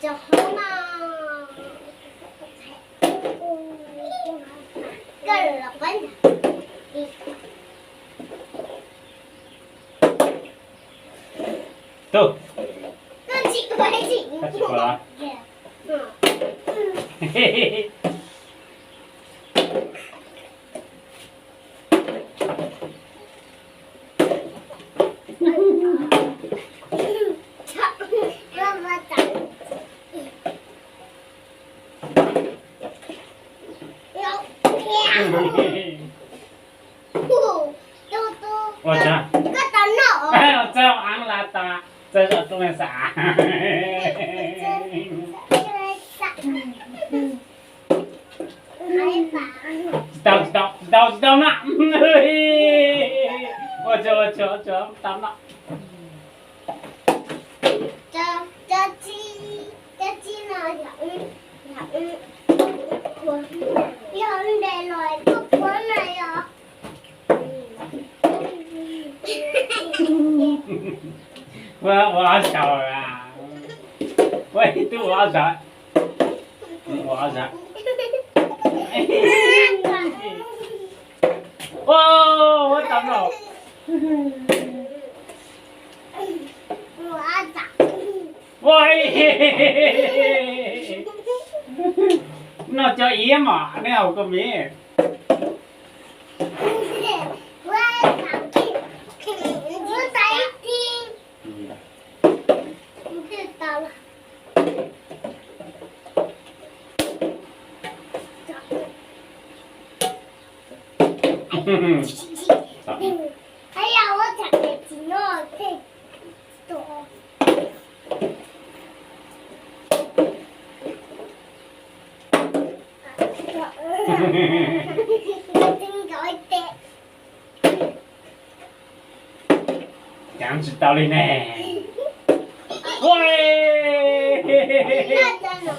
就好嘛。个人的观察。走。更奇怪情太奇怪了。嘿嘿嘿。我知。哎，我知道昂拉达，这是做的啥？知道嘛？我知道嘛。我好小啊！喂，对我好小。我好小。哦，我找到。喂，那叫野马，你有个名。哎呀，我讲的挺好听，多。这样知道了呢。喂！那真的吗？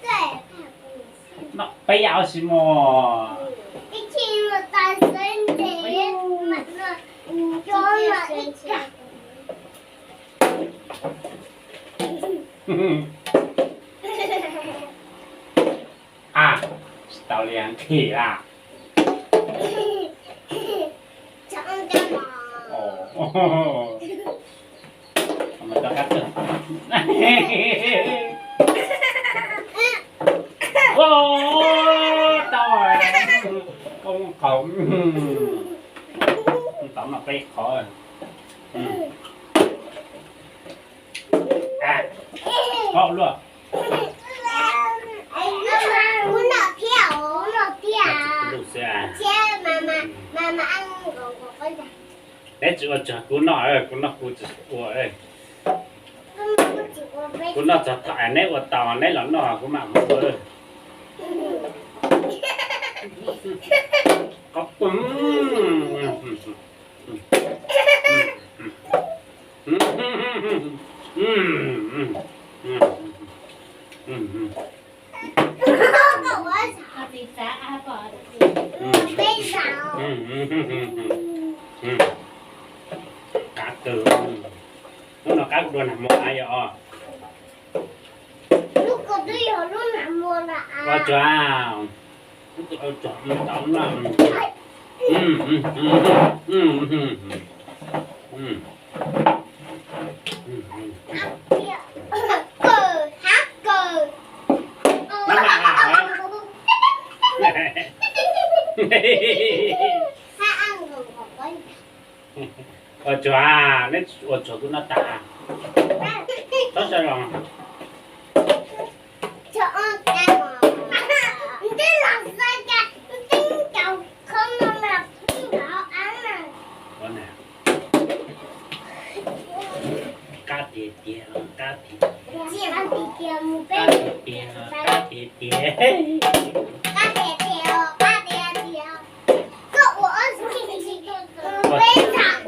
对，那不要什么？你听我大声点，叫了一下。啊，到2K 啦。长干嘛？哦。我们到这。哦，到rồi. Con khổng. Tổng là cái khó rồi. À, khó luôn. Mama ăn của con gì? Đấy chứ mà cuốn nọ ơi, cuốn nọ cuốn của ơi. Cuốn nọ chặt tại nấy của tàu nấy là nọ của mạng của ơi. Có cuốn. Cá từ lúc nào cá cũng luôn nằm một ai vậy? Lúc có tôi hiểu lúc nằm một là Quá chào. Lúc tôi chọn tóm là cờ hát cờ. Ở chỗ à, nên ở chỗ tôi nó tả. Tốt sao rồi? Chỗ cái mà. Thế là sao cả? Tính cậu không làm cậu ăn à? Con nào? Cá tỉa tỉa, cá tỉa. Chị ăn tỉa tỉa một bên. Cá tỉa tỉa. Cá tỉa tỉa, cá tỉa tỉa. Cậu ở bên rằng.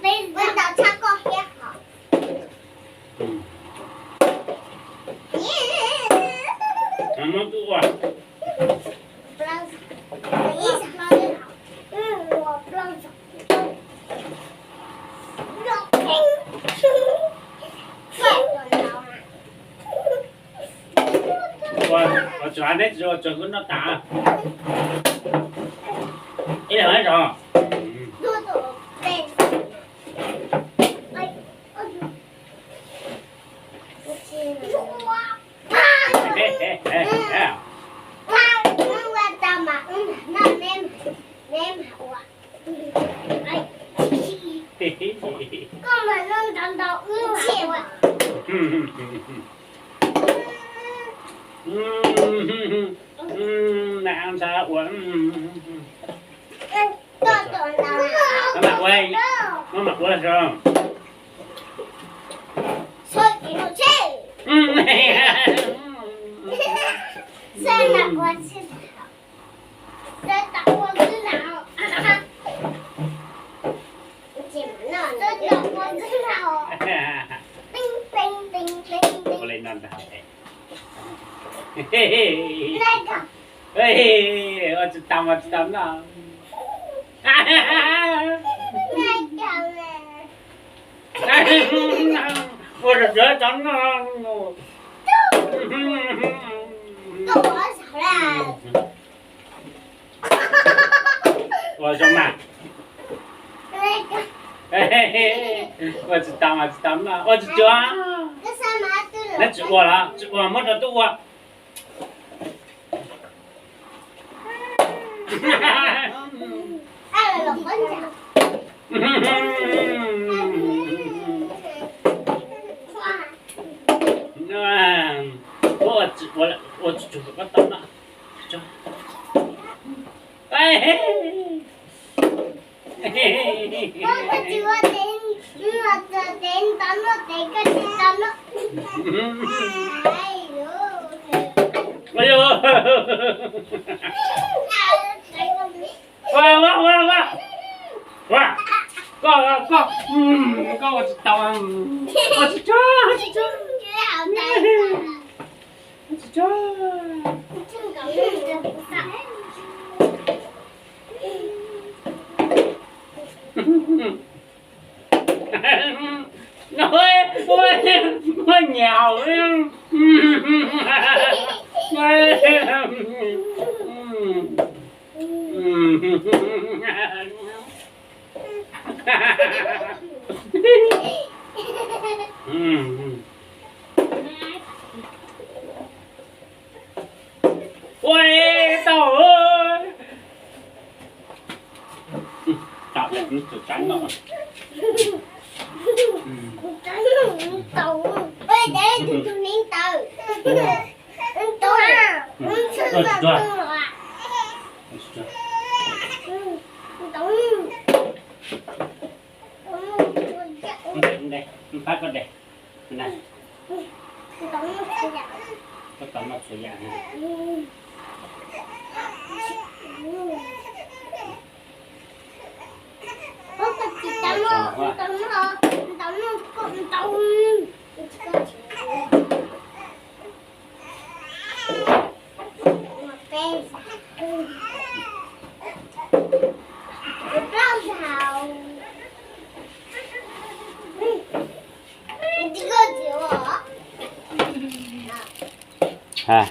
Bên đó chắc có hết hả? Nó tua. 转的时候转个那打，一两分钟。嘟嘟对。哎，哇！嘿嘿嘿嘿。哇！我的妈！那没我。哎。嘿嘿嘿。根本能等到5万。làm sao quên Nó mặc quên nó mặc quên rồi Thôi chị nó chê Sao mặc quên chứ nào Sao tặng quên chứ nào Chị mà nói Sao tặng quên chứ nào Tinh tinh tinh tinh tinh Cô lên non nào Này cả Ê, 어찌 땀나. Này cả nè Ôi trời ơi, nó. Cậu có sao là Ôi sao mà. Này cả 어찌 땀나. 어찌 좋아. Cái sao mà tôi là 나 죽어 라. 죽어 먼저 또 와. Ai là lộc bánh chả我煮个蛋呢，就，哎，Bố có chưa đến mà đến tắm nó đến cái gì tắm nó哎呦，哇，go，我知道啊，我知道，我知道。我鸟呀，喂，豆ơi，豆就trắng đó. Ê, để tôi miếng từ tôi à sư là tôi à đây, phát con đây, này, có tấm mặt sủi dạng này. Bố có chị tắm không? Tắm không? Tắm không? Tắm Một bên Một rau xào Chị có chịu hả? À.